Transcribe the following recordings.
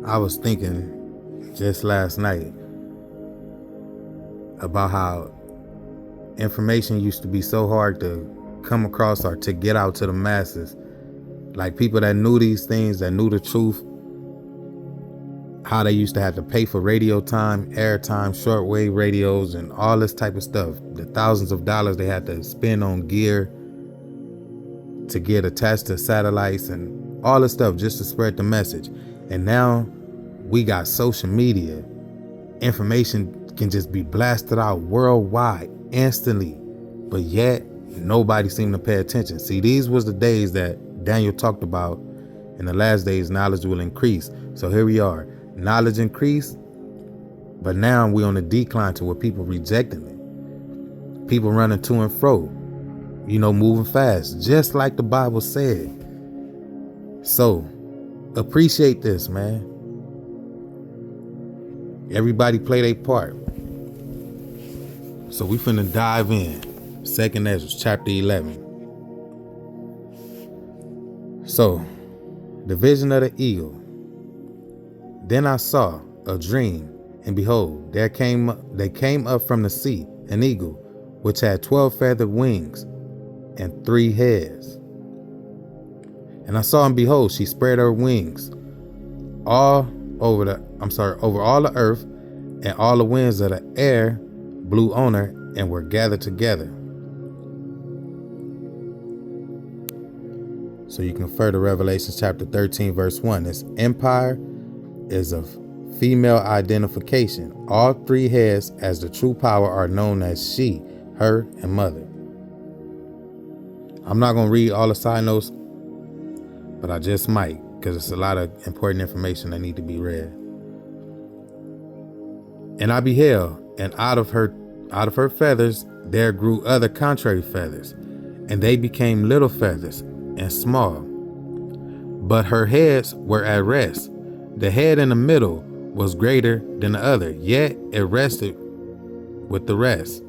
I was thinking just last night about how information used to be so hard to come across or to get out to the masses. Like people that knew these things, that knew the truth, how they used to have to pay for radio time, airtime, shortwave radios, and all this type of stuff. The thousands of dollars they had to spend on gear to get attached to satellites and all this stuff just to spread the message. And now we got social media. Information can just be blasted out worldwide instantly, but yet nobody seemed to pay attention. See, these was the days that Daniel talked about. In the last days, knowledge will increase. So here we are. Knowledge increased, but now we're on a decline to where people rejecting it. People running to and fro, moving fast, just like the Bible said. So appreciate this, man. Everybody play their part. So we finna dive in. 2nd Ezra, chapter 11. So, the vision of the eagle. Then I saw a dream, and behold, there came up from the sea an eagle, which had 12 feathered wings and 3 heads. And I saw, and behold, she spread her wings over all the earth, and all the winds of the air blew on her and were gathered together. So you can refer to Revelation chapter 13, verse 1. This empire is of female identification. All 3 heads as the true power are known as she, her, and mother. I'm not going to read all the side notes, but I just might, because it's a lot of important information that need to be read. And I beheld, and out of her feathers there grew other contrary feathers, and they became little feathers and small. But her heads were at rest. The head in the middle was greater than the other, yet it rested with the rest.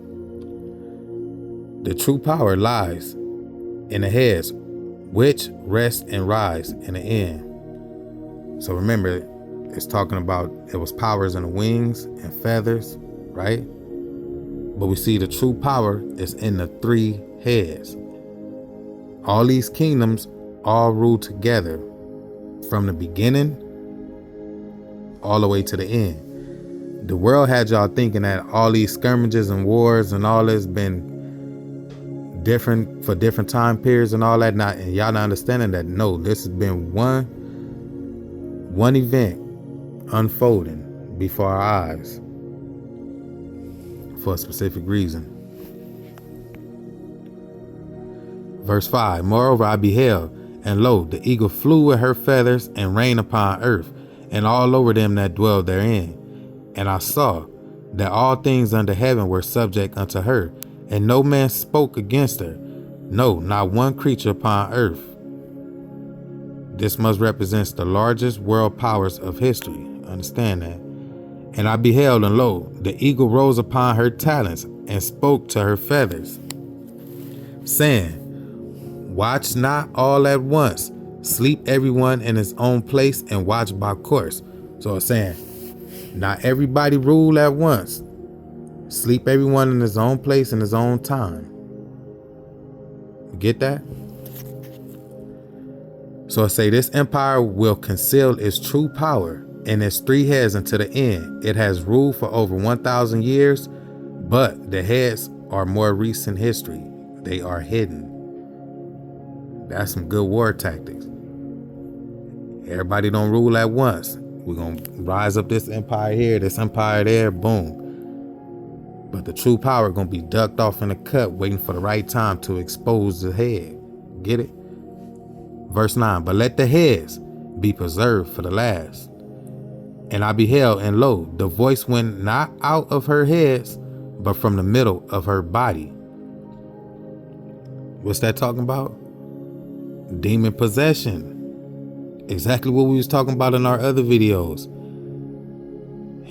The true power lies in the heads, which rest and rise in the end. So remember, it's talking about it was powers in the wings and feathers, right? But we see the true power is in the 3 heads. All these kingdoms all rule together from the beginning all the way to the end. The world had y'all thinking that all these skirmishes and wars and all this been different for different time periods and all that, and y'all not understanding that no, this has been one event unfolding before our eyes for a specific reason. Verse 5, moreover I beheld, and lo, the eagle flew with her feathers and rained upon earth, and all over them that dwell therein. And I saw that all things under heaven were subject unto her, and no man spoke against her, no, not one creature upon earth. This must represent the largest world powers of history. Understand that. And I beheld, and lo, the eagle rose upon her talons and spoke to her feathers, saying, watch not all at once, sleep everyone in his own place, and watch by course. So it's saying, not everybody rule at once. Sleep everyone in his own place in his own time. You get that? So I say this empire will conceal its true power and its 3 heads unto the end. It has ruled for over 1,000 years, but the heads are more recent history. They are hidden. That's some good war tactics. Everybody don't rule at once. We're going to rise up this empire here, this empire there, boom. But the true power going to be ducked off in a cut, waiting for the right time to expose the head. Get it? Verse 9, but let the heads be preserved for the last. And I beheld, and lo, the voice went not out of her heads, but from the middle of her body. What's that talking about? Demon possession. Exactly what we was talking about in our other videos.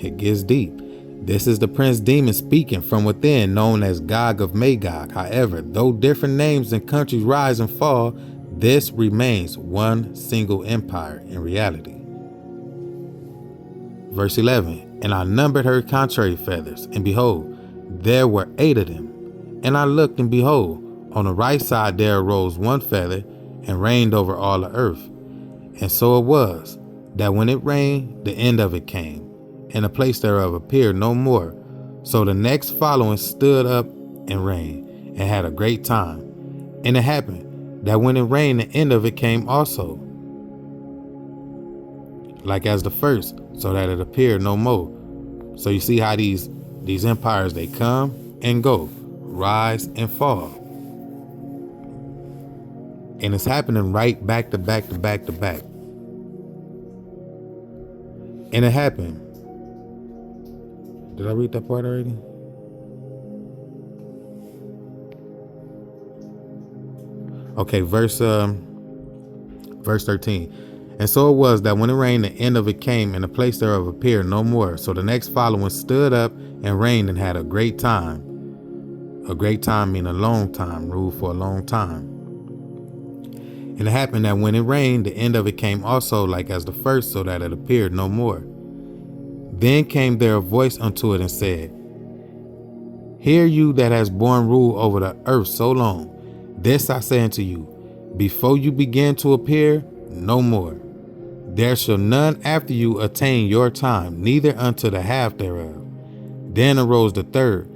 It gets deep. This is the prince demon speaking from within, known as Gog of Magog. However, though different names and countries rise and fall, this remains one single empire in reality. Verse 11, and I numbered her contrary feathers, and behold, there were 8 of them. And I looked, and behold, on the right side there arose 1 feather, and reigned over all the earth. And so it was, that when it rained, the end of it came, and the place thereof appeared no more. So the next following stood up and reigned, and had a great time. And it happened, that when it rained, the end of it came also, like as the first, so that it appeared no more. So you see how these empires, they come and go, rise and fall. And it's happening right back to back to back to back. And it happened. Did I read that part already? Okay, verse 13. And so it was that when it rained, the end of it came, and the place thereof appeared no more. So the next following stood up and reigned, and had a great time. A great time meaning a long time, ruled for a long time. And it happened that when it rained, the end of it came also, like as the first, so that it appeared no more. Then came there a voice unto it and said, Hear you that has borne rule over the earth so long. This I say unto you, before you begin to appear, no more. There shall none after you attain your time, neither unto the half thereof. Then arose the third,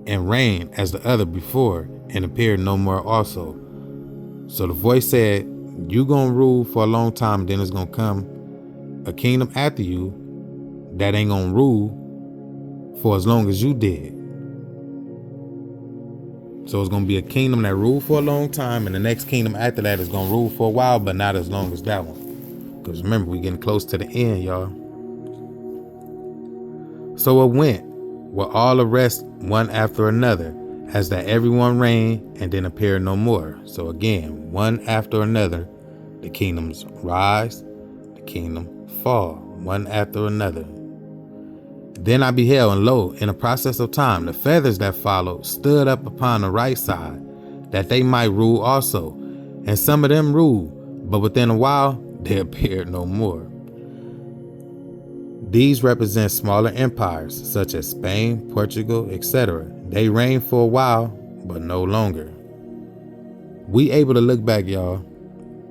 and reigned as the other before, and appeared no more also. So the voice said, You gonna rule for a long time, then it's gonna come a kingdom after you that ain't gonna rule for as long as you did. So it's gonna be a kingdom that ruled for a long time, and the next kingdom after that is gonna rule for a while, but not as long as that one. Because remember, we're getting close to the end, y'all. So it went with all the rest one after another, as that everyone reigned, and then appeared no more. So again, one after another, the kingdoms rise, the kingdom fall, one after another. Then I beheld, and lo, in the process of time, the feathers that followed stood up upon the right side, that they might rule also. And some of them ruled, but within a while they appeared no more. These represent smaller empires, such as Spain, Portugal, etc. They reigned for a while, but no longer. We able to look back, y'all,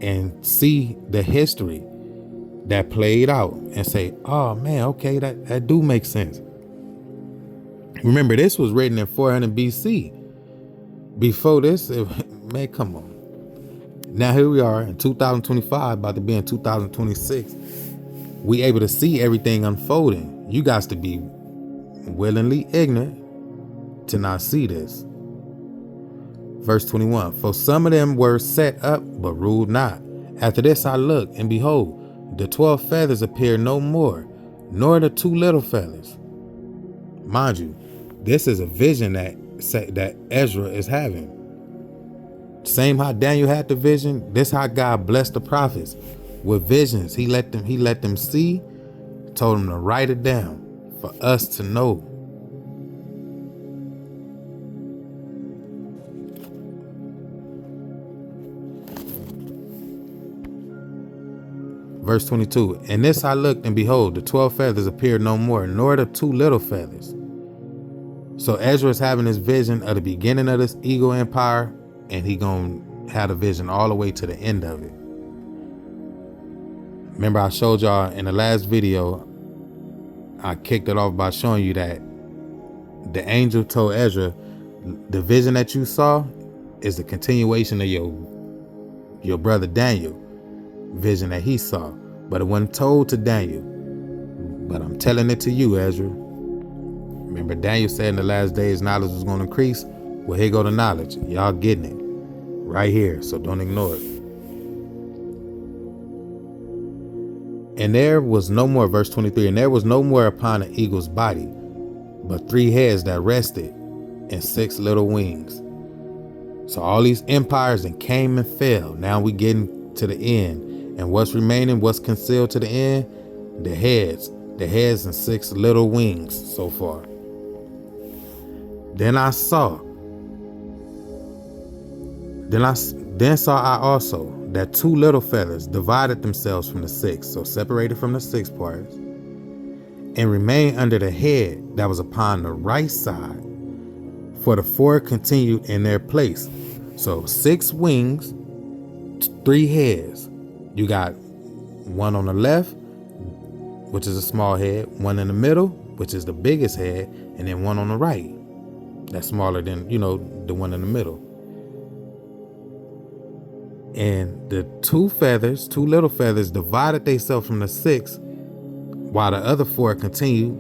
and see the history that played out and say, oh man, okay, that do make sense. Remember, this was written in 400 BC. Before this, man, come on. Now here we are in 2025, about to be in 2026. We able to see everything unfolding. You guys to be willingly ignorant to not see this. Verse 21, for some of them were set up, but ruled not. After this I looked, and behold, the 12 feathers appeared no more, nor the 2 little feathers. Mind you, this is a vision that Ezra is having. Same how Daniel had the vision, this how God blessed the prophets with visions. He let them see, told them to write it down for us to know. Verse 22, and this I looked, and behold, the 12 feathers appeared no more, nor the 2 little feathers. So Ezra is having this vision of the beginning of this eagle empire, and he gonna have a vision all the way to the end of it. Remember, I showed y'all in the last video, I kicked it off by showing you that the angel told Ezra, the vision that you saw is the continuation of your brother Daniel vision that he saw, but it wasn't told to Daniel. But I'm telling it to you, Ezra. Remember, Daniel said in the last days knowledge was going to increase. Well, here go the knowledge. Y'all getting it right here, so don't ignore it. And there was no more, verse 23, and there was no more upon an eagle's body, but 3 heads that rested, and 6 little wings. So all these empires and came and fell. Now we getting to the end. And what's remaining, what's concealed to the end? The heads and 6 little wings so far. Then saw I also that 2 little feathers divided themselves from the 6, so separated from the 6 parts, and remained under the head that was upon the right side. For the four continued in their place. So 6 wings, 3 heads. You got one on the left, which is a small head, one in the middle, which is the biggest head, and then one on the right. That's smaller than, the one in the middle. And the 2 little feathers, divided themselves from the 6, while the other 4 continued.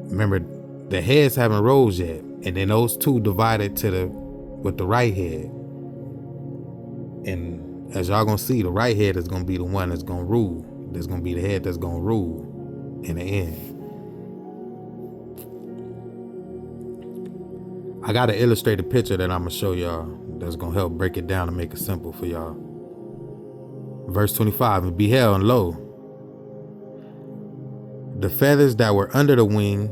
Remember, the heads haven't rose yet, and then those 2 divided with the right head. And as y'all gonna see, the right head is gonna be the one that's gonna rule. That's gonna be the head that's gonna rule in the end. I got an illustrated picture that I'm gonna show y'all that's gonna help break it down and make it simple for y'all. Verse 25, and beheld, and lo, the feathers that were under the wing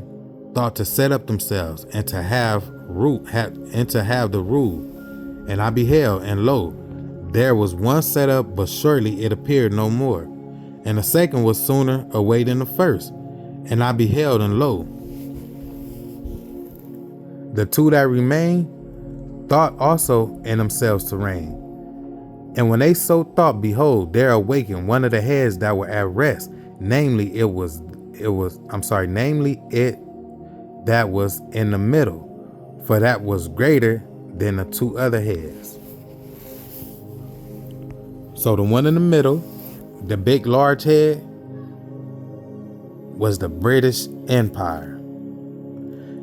thought to set up themselves and to have the rule. And I beheld, and lo, there was one set up, but surely it appeared no more. And the second was sooner away than the first. And I beheld, and lo, the 2 that remained thought also in themselves to reign. And when they so thought, behold, there awakened one of the heads that were at rest, namely it that was in the middle, for that was greater than the 2 other heads. So the one in the middle, the big large head, was the British Empire.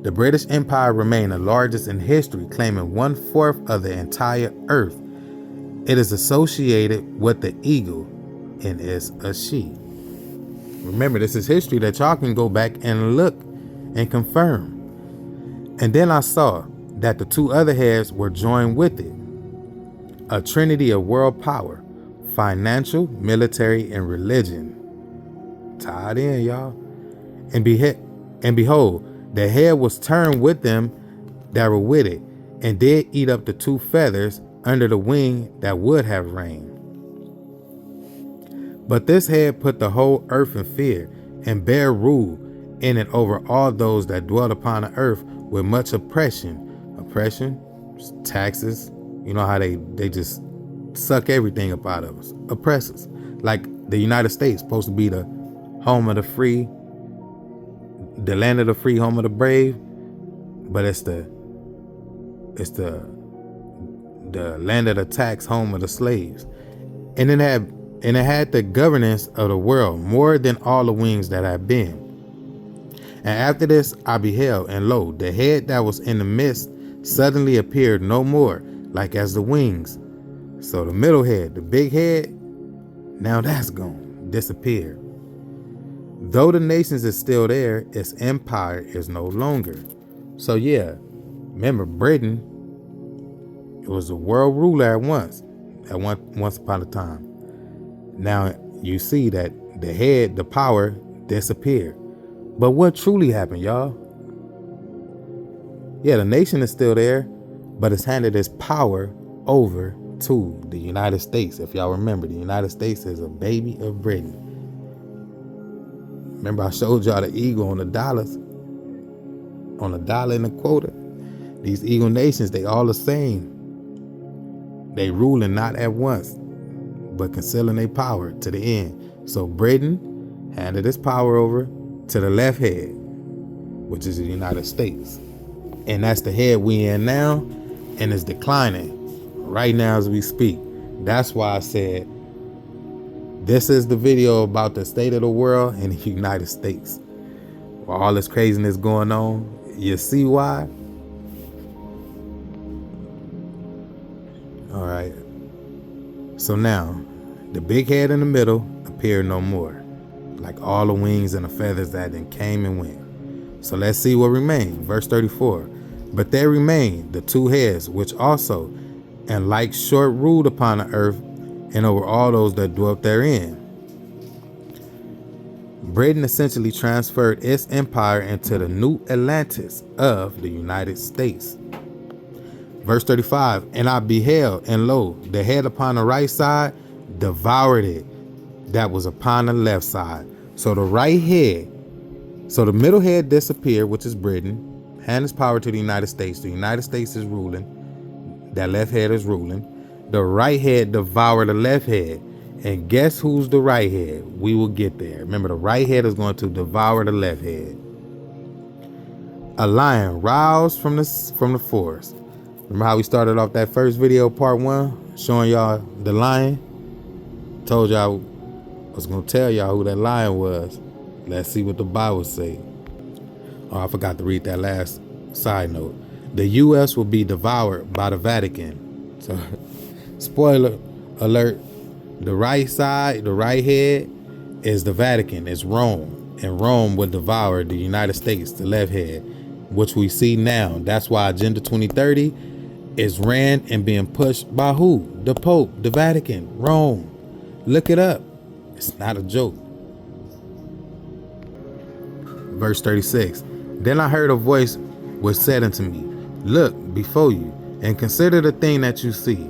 The British Empire remained the largest in history, claiming 1/4 of the entire earth. It is associated with the eagle and is a she. Remember, this is history that y'all can go back and look and confirm. And then I saw that the 2 other heads were joined with it, a trinity of world power, financial, military, and religion. Tied in, y'all. And behold, the head was turned with them that were with it, and did eat up the 2 feathers under the wing that would have reigned. But this head put the whole earth in fear, and bare rule in it over all those that dwelt upon the earth with much oppression. Oppression, taxes, you know how they just suck everything up out of us. Oppressors. Like the United States, supposed to be the home of the free, the land of the free, home of the brave, but it's the land of the tax, home of the slaves. And it had the governance of the world, more than all the wings that have been. And after this I beheld, and lo, the head that was in the midst suddenly appeared no more, like as the wings. So the middle head, the big head, now that's gone, disappeared. Though the nations is still there, its empire is no longer. So yeah, remember Britain, it was a world ruler at once upon a time. Now you see that the head, the power, disappeared. But what truly happened, y'all? Yeah, the nation is still there, but it's handed its power over to the United States. If y'all remember, the United States is a baby of Britain. Remember I showed y'all the eagle on the dollars, on the dollar and the quarter. These eagle nations, they all the same. They ruling not at once, but concealing their power to the end. So Britain handed its power over to the left head, which is the United States. And that's the head we in now, and it's declining right now as we speak. That's why I said this is the video about the state of the world in the United States. While all this craziness going on, you see why? All right. So now, the big head in the middle appeared no more, like all the wings and the feathers that then came and went. So let's see what remained. Verse 34. But there remained the 2 heads, which also, and like short ruled upon the earth, and over all those that dwelt therein. Britain essentially transferred its empire into the new Atlantis of the United States. Verse 35, and I beheld, and lo, the head upon the right side devoured it that was upon the left side. So the right head So the middle head disappeared, which is Britain, handed power to the United States. The United States is ruling. That left head is ruling. The right head devoured the left head. And guess who's the right head? We will get there. Remember, the right head is going to devour the left head. A lion roused from the forest. Remember how we started off that first video, part 1, showing y'all the lion? Told y'all I was going to tell y'all who that lion was. Let's see what the Bible say. Oh, I forgot to read that last side note. The U.S. will be devoured by the Vatican. So, spoiler alert, the right side, the right head, is the Vatican, it's Rome. And Rome will devour the United States, the left head, which we see now. That's why Agenda 2030 is ran and being pushed by who? The Pope, the Vatican, Rome. Look it up. It's not a joke. Verse 36. Then I heard a voice which said unto me, Look before you, and consider the thing that you see.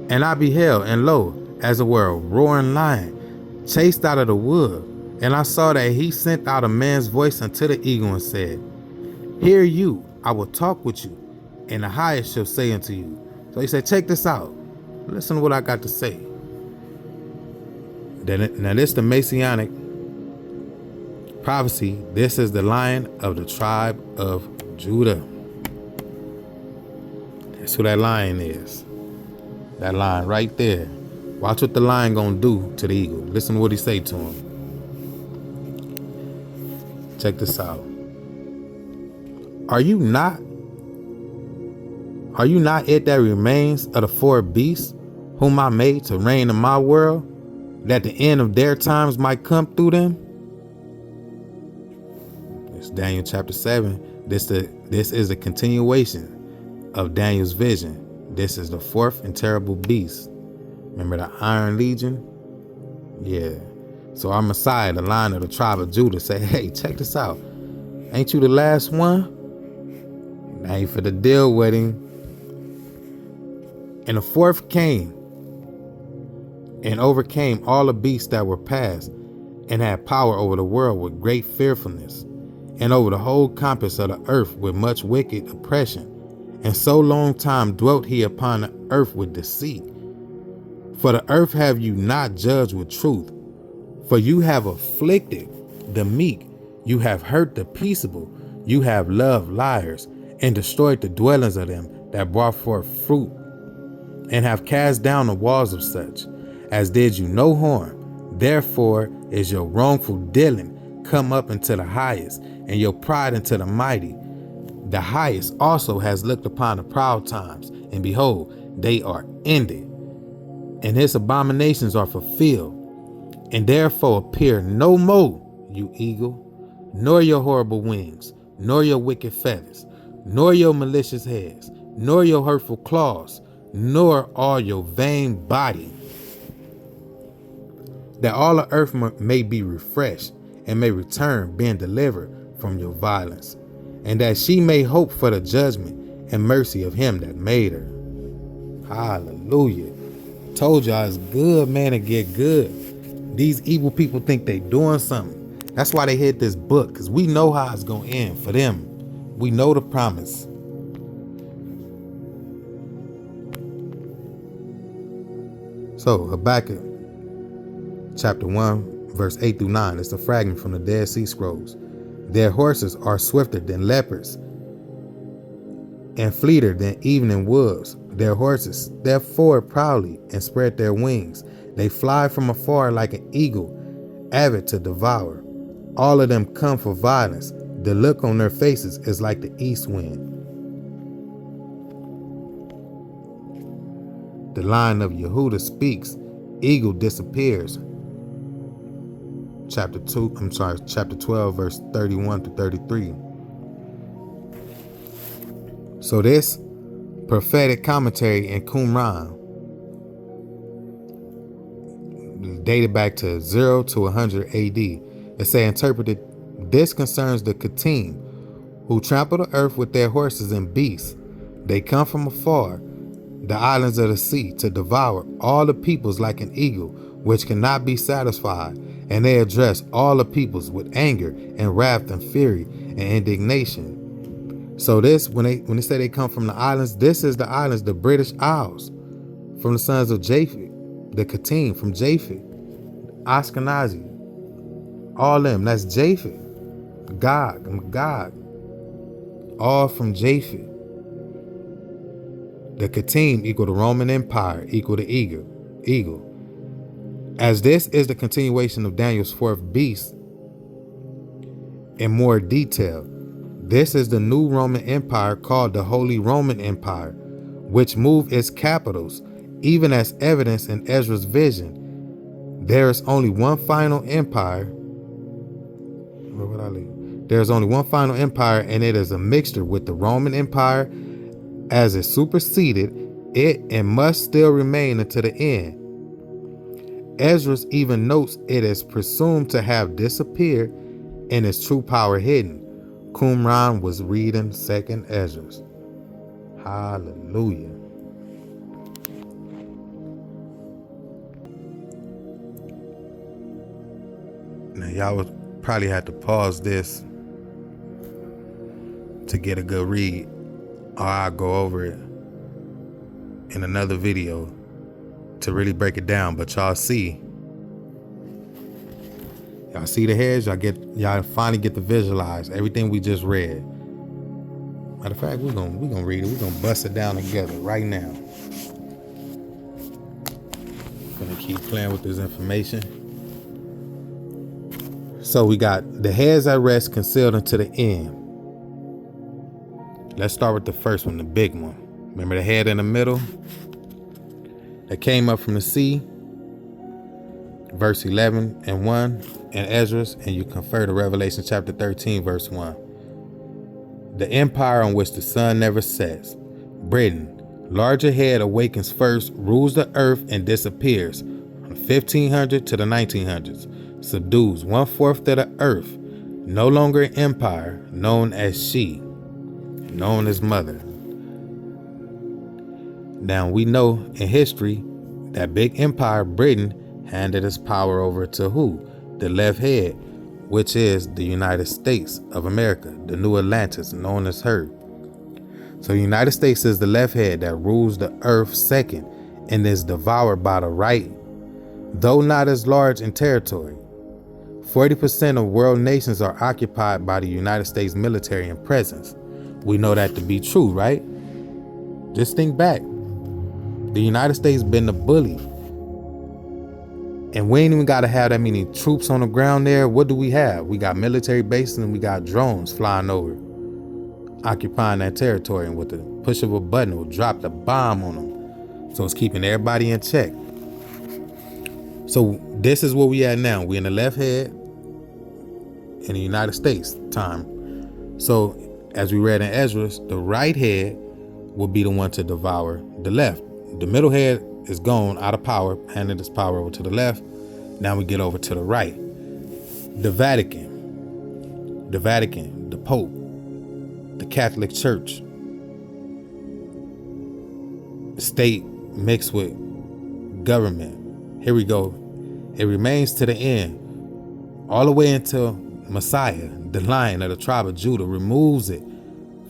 And I beheld, and lo, as it were a roaring lion, chased out of the wood. And I saw that he sent out a man's voice unto the eagle and said, Hear you, I will talk with you, and the highest shall say unto you. So he said, check this out. Listen to what I got to say. Now this is the Messianic prophecy. This is the Lion of the tribe of Judah. That's who that lion is. That lion right there. Watch what the lion gonna do to the eagle. Listen to what he say to him. Check this out. Are you not it that remains of the four beasts whom I made to reign in my world, that the end of their times might come through them? It's Daniel chapter 7. This is a continuation of Daniel's vision. This is the fourth and terrible beast. Remember the Iron Legion? Yeah. So our Messiah, the Lion of the tribe of Judah, say, hey, check this out. Ain't you the last one? Now you for the deal with him. And the fourth came and overcame all the beasts that were past, and had power over the world with great fearfulness, and over the whole compass of the earth with much wicked oppression. And so long time dwelt he upon the earth with deceit. For the earth have you not judged with truth, for you have afflicted the meek, you have hurt the peaceable, you have loved liars, and destroyed the dwellings of them that brought forth fruit, and have cast down the walls of such as did you no harm. Therefore is your wrongful dealing come up into the highest, and your pride into the mighty. The highest also has looked upon the proud times, and behold, they are ended, and his abominations are fulfilled. And therefore appear no more, you eagle, nor your horrible wings, nor your wicked feathers, nor your malicious heads, nor your hurtful claws, nor all your vain body, that all the earth may be refreshed, and may return, being delivered from your violence, and that she may hope for the judgment and mercy of him that made her. Hallelujah. Told y'all it's good, man, to get good. These evil people think they doing something. That's why they hid this book, because we know how it's going to end for them. We know the promise. So Habakkuk chapter 1 verse 8 through 9. It's a fragment from the Dead Sea Scrolls. Their horses are swifter than leopards, and fleeter than evening wolves. Their horses step forward proudly and spread their wings. They fly from afar like an eagle, avid to devour. All of them come for violence. The look on their faces is like the east wind. The Lion of Yehudah speaks. Eagle disappears. Chapter 12, verse 31 to 33. So this prophetic commentary in Qumran, dated back to 0 to 100 AD, it say interpreted, this concerns the Kittim, who trample the earth with their horses and beasts. They come from afar, the islands of the sea, to devour all the peoples like an eagle, which cannot be satisfied, And they address all the peoples with anger and wrath and fury and indignation. So this, when they say they come from the islands, this is the islands, the British Isles, from the sons of Japheth, the Katim from Japheth, Ashkenazi, all them, that's Japheth, Gog, Magog, all from Japheth. The Katim equal the Roman Empire, equal the eagle. As this is the continuation of Daniel's fourth beast in more detail, this is the new Roman Empire called the Holy Roman Empire, which moved its capitals, even as evidenced in Ezra's vision. There is only one final empire. Where would I leave? There is only one final empire, and it is a mixture with the Roman Empire, as it superseded it and must still remain until the end. Ezra even notes it is presumed to have disappeared and its true power hidden. Qumran was reading 2nd Ezra. Hallelujah. Now y'all would probably have to pause this to get a good read, or I'll go over it in another video to really break it down. But y'all see the heads, y'all finally get to visualize everything we just read. Matter of fact, we're gonna read it. We're gonna bust it down together right now. Gonna keep playing with this information. So we got the heads at rest, concealed until the end. Let's start with the first one, the big one. Remember the head in the middle that came up from the sea, verse 11 and 1 in Ezra, and you confer to Revelation chapter 13, verse 1. The empire on which the sun never sets. Britain, larger head, awakens first, rules the earth and disappears from 1500 to the 1900s, subdues 1/4 of the earth, no longer an empire, known as she, known as mother. Now we know in history that big empire, Britain, handed its power over to who? The left head, which is the United States of America, the new Atlantis, known as her. So the United States is the left head that rules the earth second and is devoured by the right, though not as large in territory. 40% of world nations are occupied by the United States military and presence. We know that to be true, right? Just think back. The United States been the bully. And we ain't even got to have that many troops on the ground there. What do we have? We got military bases and we got drones flying over, occupying that territory. And with the push of a button, it will drop the bomb on them. So it's keeping everybody in check. So this is where we at now. We in the left head in the United States time. So as we read in Ezra, the right head will be the one to devour the left. The middle head is gone, out of power, handed its power over to the left. Now we get over to the right. The Vatican, the Pope, the Catholic Church, state mixed with government. Here we go. It remains to the end, all the way until Messiah, the Lion of the tribe of Judah, removes it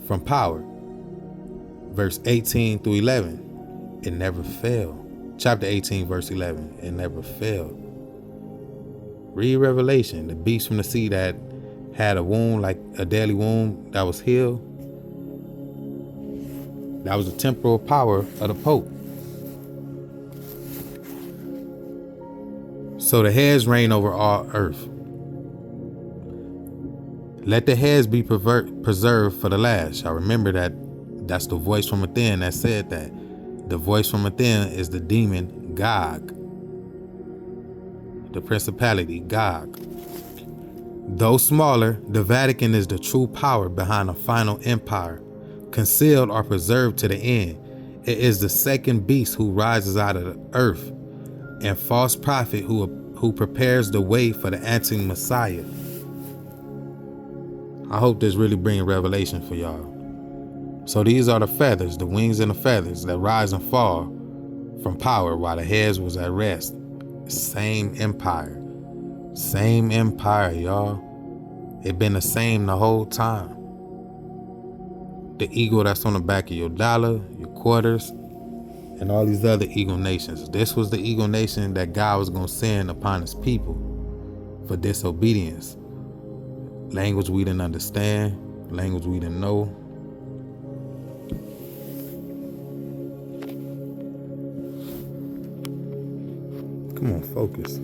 from power. Verse 18 through 11. It never failed. Chapter 18, verse 11. It never failed. Read Revelation. The beast from the sea that had a wound, like a deadly wound that was healed. That was the temporal power of the Pope. So the heads reign over all earth. Let the heads be preserved for the last. Y'all remember that that's the voice from within that said that. The voice from within is the demon Gog, the principality Gog. Though smaller, the Vatican is the true power behind a final empire, concealed or preserved to the end. It is the second beast who rises out of the earth, and false prophet who prepares the way for the anti-Messiah. I hope this really brings revelation for y'all. So these are the feathers, the wings and the feathers that rise and fall from power while the heads was at rest. Same empire. Same empire, y'all. It been the same the whole time. The eagle that's on the back of your dollar, your quarters, and all these other eagle nations. This was the eagle nation that God was going to send upon his people for disobedience. Language we didn't understand, language we didn't know. Come on, focus.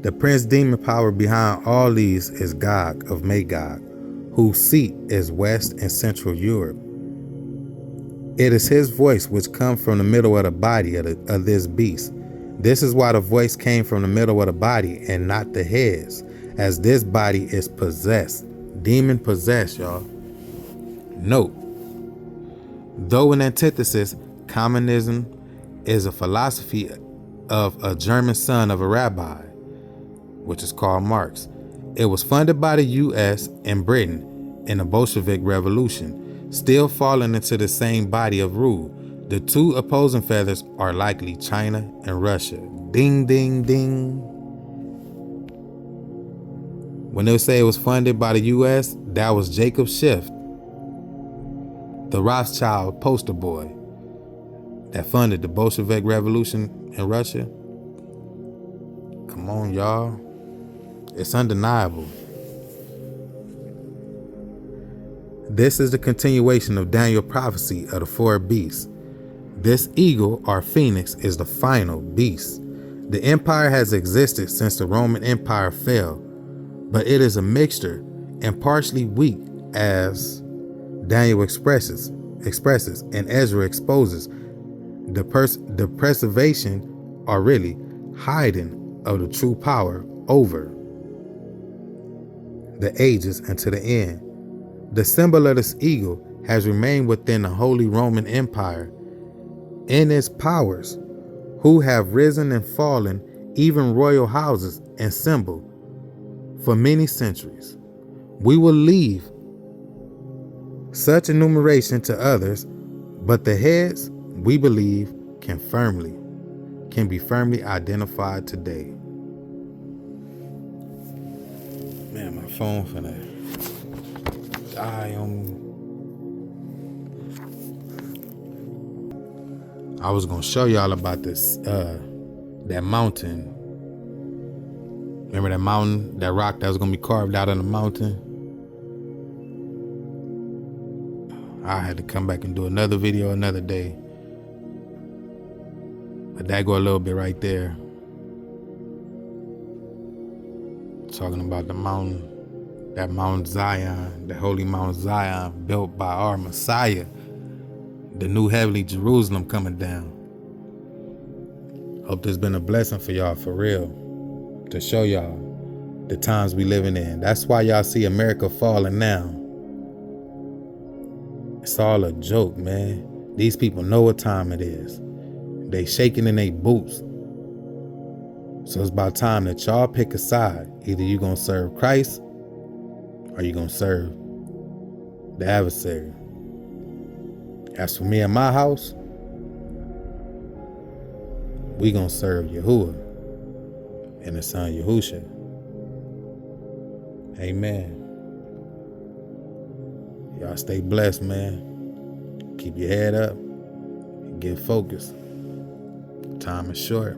The prince demon power behind all these is Gog of Magog, whose seat is West and Central Europe. It is his voice which comes from the middle of the body of this beast. This is why the voice came from the middle of the body and not the heads, as this body is possessed. Demon possessed, y'all. Note, though an antithesis, communism is a philosophy of a German son of a rabbi, which is Karl Marx. It was funded by the US and Britain in the Bolshevik Revolution, still falling into the same body of rule. The two opposing feathers are likely China and Russia. Ding, ding, ding. When they say it was funded by the US, that was Jacob Schiff, the Rothschild poster boy that funded the Bolshevik Revolution in Russia. Come on, y'all. It's undeniable. This is the continuation of Daniel's prophecy of the four beasts. This eagle or phoenix is the final beast. The empire has existed since the Roman Empire fell, but it is a mixture and partially weak, as Daniel expresses and Ezra exposes the preservation, or really hiding, of the true power over the ages and to the end. The symbol of this eagle has remained within the Holy Roman Empire in its powers, who have risen and fallen, even royal houses and symbol, for many centuries. We will leave such enumeration to others, but the heads, we believe, can be firmly identified today. Man, my phone finna die on me. I was gonna show y'all about this, that mountain. Remember that mountain, that rock that was gonna be carved out of the mountain? I had to come back and do another video another day. But that go a little bit right there. Talking about the mountain, that Mount Zion, the holy Mount Zion, built by our Messiah, the new heavenly Jerusalem coming down. Hope this been a blessing for y'all, for real, to show y'all the times we living in. That's why y'all see America falling now. It's all a joke, man. These people know what time it is. They shaking in their boots. So it's about time that y'all pick a side. Either you gonna serve Christ or you gonna serve the adversary. As for me and my house, we gonna serve Yahuwah and the son Yahusha. Amen. Y'all stay blessed, man. Keep your head up and get focused. Time is short.